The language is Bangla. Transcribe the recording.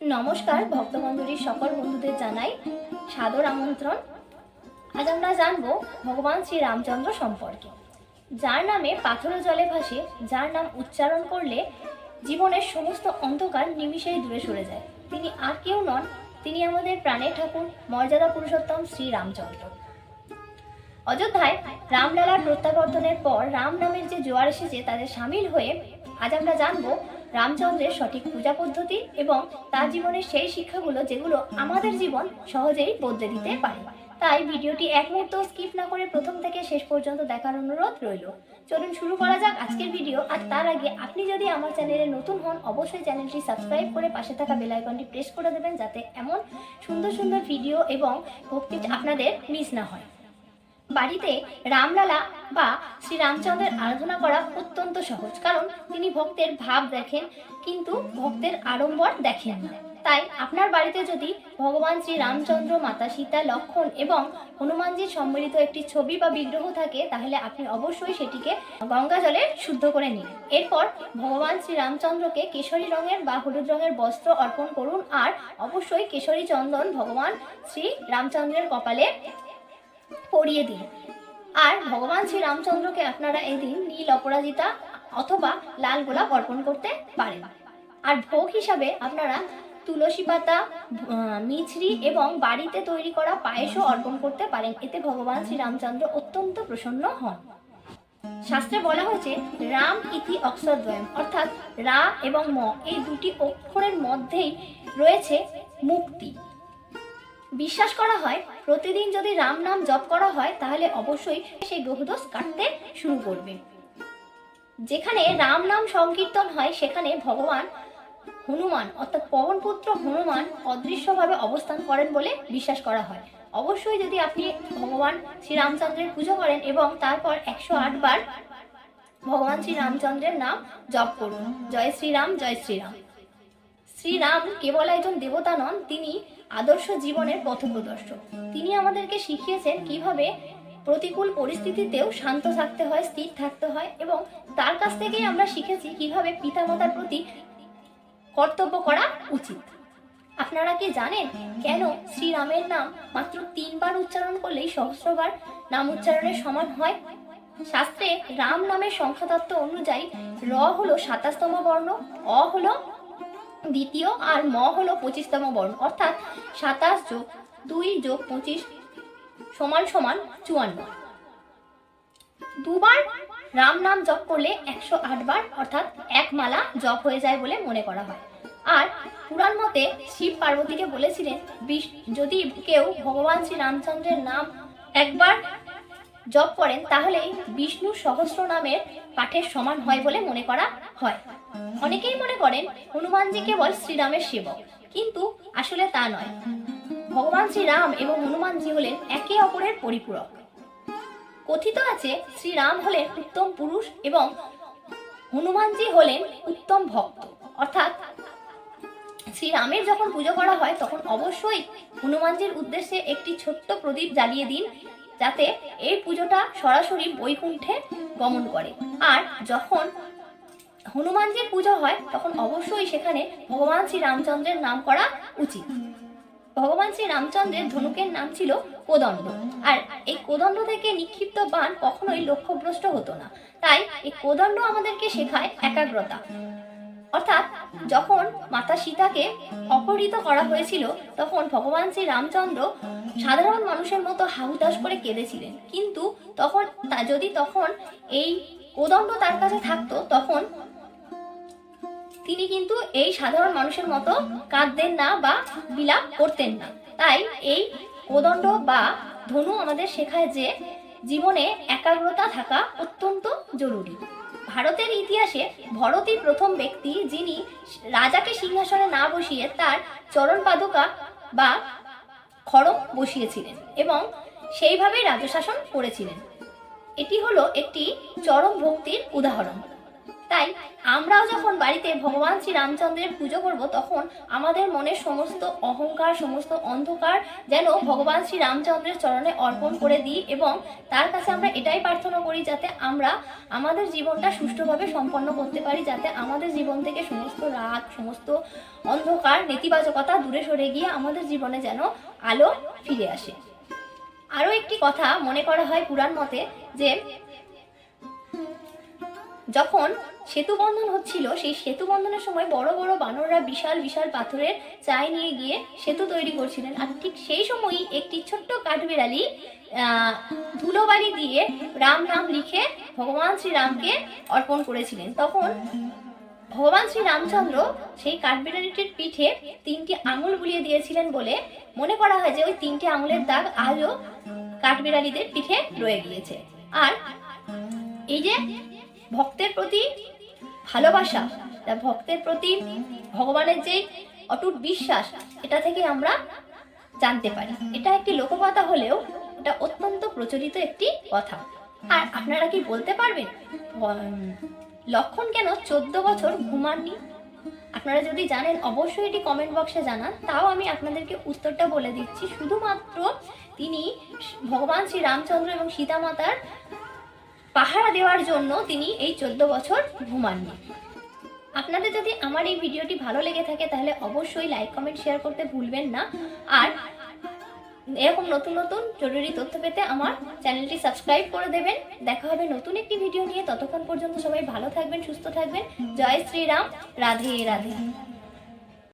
নমস্কার ভক্তমণ্ডলীর সকল বন্ধুদের জানাই সাদর আমন্ত্রণ। আজ আমরা জানবো ভগবান শ্রী রামচন্দ্র সম্পর্কে, যার নামে পাথর জলে ভাসে, যার নাম উচ্চারণ করলে জীবনের সমস্ত অন্ধকার নিমিষেই দূরে সরে যায়। তিনি আর কেউ নন, তিনি আমাদের প্রাণের ঠাকুর, মর্যাদা পুরুষোত্তম শ্রী রামচন্দ্র। অযোধ্যায় রামলালার প্রত্যাবর্তনের পর রাম নামের যে জোয়ার এসেছে তাদের সামিল হয়ে আজ আমরা জানবো রামচন্দ্রের সঠিক পূজা পদ্ধতি এবং তার জীবনের সেই শিক্ষাগুলো যেগুলো আমাদের জীবন সহজেই বদলে দিতে পারে। তাই ভিডিওটি এক মুহূর্ত স্কিপ না করে প্রথম থেকে শেষ পর্যন্ত দেখার অনুরোধ রইল। চলুন শুরু করা যাক আজকের ভিডিও। আর তার আগে আপনি যদি আমার চ্যানেলে নতুন হন, অবশ্যই চ্যানেলটি সাবস্ক্রাইব করে পাশে থাকা বেল আইকনটি প্রেস করে দেবেন, যাতে এমন সুন্দর সুন্দর ভিডিও এবং ভক্তি আপনাদের মিস না হয়। বাড়িতে রামলালা বা শ্রী রামচন্দ্রের আরাধনা করা অত্যন্ত সহজ, কারণ তিনি ভক্তের ভাব দেখেন কিন্তু ভক্তের আড়ম্বর দেখেন না। তাই আপনার বাড়িতে যদি ভগবান শ্রী রামচন্দ্র, মাতা সীতা, লক্ষ্মণ এবং হনুমানজির সম্মিলিত একটি ছবি বা বিগ্রহ থাকে, তাহলে আপনি অবশ্যই সেটিকে গঙ্গা জলে শুদ্ধ করে নিন। এরপর ভগবান শ্রী রামচন্দ্রকে কেশরী রঙের বা হলুদ রঙের বস্ত্র অর্পণ করুন, আর অবশ্যই কেশরী চন্দন ভগবান শ্রী রামচন্দ্রের কপালে পরিয়ে দিন। আর ভগবান শ্রী রামচন্দ্রকে আপনারা এদিন নীল অপরাজিতা অথবা লাল গোলাপ অর্পণ করতে পারেন। আর ভোগ হিসাবে আপনারা তুলসী পাতা, মিছরি এবং বাড়িতে তৈরি করা পায়েসও অর্পণ করতে পারেন। এতে ভগবান শ্রী রামচন্দ্র অত্যন্ত প্রসন্ন হন। শাস্ত্রে বলা হয়েছে রাম ইতি অক্ষরদ্বয়ম, অর্থাৎ রা এবং ম এই দুটি অক্ষরের মধ্যেই রয়েছে মুক্তি। বিশ্বাস করা হয় প্রতিদিন যদি রাম নাম জপ করা হয় তাহলে অবশ্যই সেই গ্রহদোষ কাটতে শুরু করবে। যেখানে রাম নাম সংকীর্তন হয় সেখানে ভগবান হনুমান অর্থাৎ পবনপুত্র হনুমান অদৃশ্যভাবে অবস্থান করেন বলে বিশ্বাস করা হয়। অবশ্যই যদি আপনি ভগবান শ্রী রামচন্দ্রের পুজো করেন এবং তারপর 108 বার ভগবান শ্রী রামচন্দ্রের নাম জপ করুন। জয় শ্রীরাম, জয় শ্রীরাম। শ্রীরাম কেবল একজন দেবতা নন, তিনি আদর্শ জীবনের পথপ্রদর্শক। তিনি আমাদেরকে শিখিয়েছেন কিভাবে প্রতিকূল পরিস্থিতিতেও শান্ত থাকতে হয়, স্থির থাকতে হয়, এবং তার কাছ থেকেই আমরা শিখেছি কিভাবে পিতামাতার প্রতি কর্তব্য করা উচিত। আপনারা কি জানেন কেন শ্রীরামের নাম মাত্র 3 বার উচ্চারণ করলেই সহস্রবার নাম উচ্চারণের সমান হয়? শাস্ত্রে রাম নামের সংখ্যাতত্ত্ব অনুযায়ী র হলো 27তম বর্ণ, অ হলো দ্বিতীয়, আর ম হলো 25তম বর্ণ, অর্থাৎ 27 যোগ 2 যোগ 25 সমান সমান 54। দুবার রাম নাম জপ করলে 108 বার অর্থাৎ এক মালা জপ হয়ে যায় বলে মনে করা হয়। আর পুরাণ মতে শিব পার্বতীকে বলেছিলেন যদি কেউ ভগবান শ্রী রামচন্দ্রের নাম একবার জপ করেন তাহলে বিষ্ণু সহস্র নামের পাঠের সমান হয় বলে মনে করা হয়। অনেকেই মনে করেন হনুমানজি কেবল শ্রীরামের সেবক, কিন্তু আসলে তা নয়। ভগবান শ্রীরাম এবং হনুমানজি হলেন একে অপরের পরিপূরক। কথিত আছে শ্রীরাম হলেন উত্তম পুরুষ এবং হনুমানজি হলেন উত্তম ভক্ত। অর্থাৎ শ্রীরামের যখন পুজো করা হয় তখন অবশ্যই হনুমানজির উদ্দেশ্যে একটি ছোট্ট প্রদীপ জ্বালিয়ে দিন, যাতে এই পুজোটা সরাসরি বৈকুণ্ঠে গমন করে। আর যখন হনুমানজির পুজো হয় তখন অবশ্যই সেখানে ভগবান শ্রী রামচন্দ্রের নাম করা উচিত। ভগবান শ্রী রামচন্দ্রের ধনুকের নাম ছিল কোদণ্ড, আর এই কোদণ্ড থেকে নিক্ষিপ্ত বাণ কখনোই লক্ষ্যভ্রষ্ট হতো না। তাই এই কোদণ্ড আমাদেরকে শেখায় একাগ্রতা। অর্থাৎ যখন মাতা সীতাকে অপহৃত করা হয়েছিল তখন ভগবান শ্রী রামচন্দ্র সাধারণ মানুষের মতো হাহুতাশ করে কেঁদেছিলেন, কিন্তু তখন তখন এই কোদণ্ড তার কাছে থাকতো তখন তিনি কিন্তু এই সাধারণ মানুষের মতো কাঁদতেন না বা বিলাপ করতেন না। তাই এই কোদণ্ড বা ধনু আমাদের শেখায় যে জীবনে একাগ্রতা থাকা অত্যন্ত জরুরি। ভারতের ইতিহাসে ভরতই প্রথম ব্যক্তি যিনি রাজাকে সিংহাসনে না বসিয়ে তার চরণ পাদুকা বা খড়ম বসিয়েছিলেন এবং সেইভাবেই রাজশাসন করেছিলেন। এটি হলো একটি চরম ভক্তির উদাহরণ। তাই আমরাও যখন বাড়িতে ভগবান শ্রী রামচন্দ্রের পুজো করব, তখন আমাদের মনের সমস্ত অহংকার, সমস্ত অন্ধকার যেন ভগবান শ্রী রামচন্দ্রের চরণে অর্পণ করে দিই এবং তার কাছে আমরা এটাই প্রার্থনা করি যাতে আমরা আমাদের জীবনটা সুষ্ঠুভাবে সম্পন্ন করতে পারি, যাতে আমাদের জীবন থেকে সমস্ত রাগ, সমস্ত অন্ধকার, নেতিবাচকতা দূরে সরে গিয়ে আমাদের জীবনে যেন আলো ফিরে আসে। আরও একটি কথা মনে করা হয় পুরাণ মতে, যে যখন সেতু বন্ধন হচ্ছিল, সেই সেতু বন্ধনের সময় বড় বড় বানররা বিশাল বিশাল পাথরের চাই নিয়ে গিয়ে সেতু তৈরি করছিলেন। আর ঠিক সেই সময়ই একটি ছোট্ট কাঠবিড়ালি ধুলোবালি দিয়ে রাম নাম লিখে ভগবান শ্রীরামকে অর্পণ করেছিলেন। তখন ভগবান শ্রী রামচন্দ্র সেই কাঠবিড়ালিটির পিঠে 3টি আঙুল বুলিয়ে দিয়েছিলেন বলে মনে করা হয় যে ওই 3টে আঙুলের দাগ আজও কাঠবিড়ালিদের পিঠে রয়ে গিয়েছে। আর এই যে ভক্তের প্রতি ভালোবাসা, ভক্তের প্রতি ভগবানের যে অটুট বিশ্বাস, এটা থেকে আমরা জানতে পারি। এটা একটি লোককথা হলেও এটা অত্যন্ত প্রচলিত একটি কথা। আর আপনারা কি বলতে পারবেন লক্ষণ কেন 14 বছর ঘুমাননি? আপনারা যদি জানেন অবশ্যই এটি কমেন্ট বক্সে জানান, তাও আমি আপনাদেরকে উত্তরটা বলে দিচ্ছি। শুধুমাত্র তিনি ভগবান শ্রী রামচন্দ্র এবং সীতা মাতার পাহারা দেওয়ার জন্য তিনি এই 14 বছর ঘুমাননি। আপনাদের যদি আমার এই ভিডিওটি ভালো লেগে থাকে তাহলে অবশ্যই লাইক, কমেন্ট, শেয়ার করতে ভুলবেন না। আর এরকম নতুন নতুন জরুরি তথ্য পেতে আমার চ্যানেলটি সাবস্ক্রাইব করে দেবেন। দেখা হবে নতুন একটি ভিডিও নিয়ে। ততক্ষণ পর্যন্ত সবাই ভালো থাকবেন, সুস্থ থাকবেন। জয় শ্রীরাম, রাধে রাধে।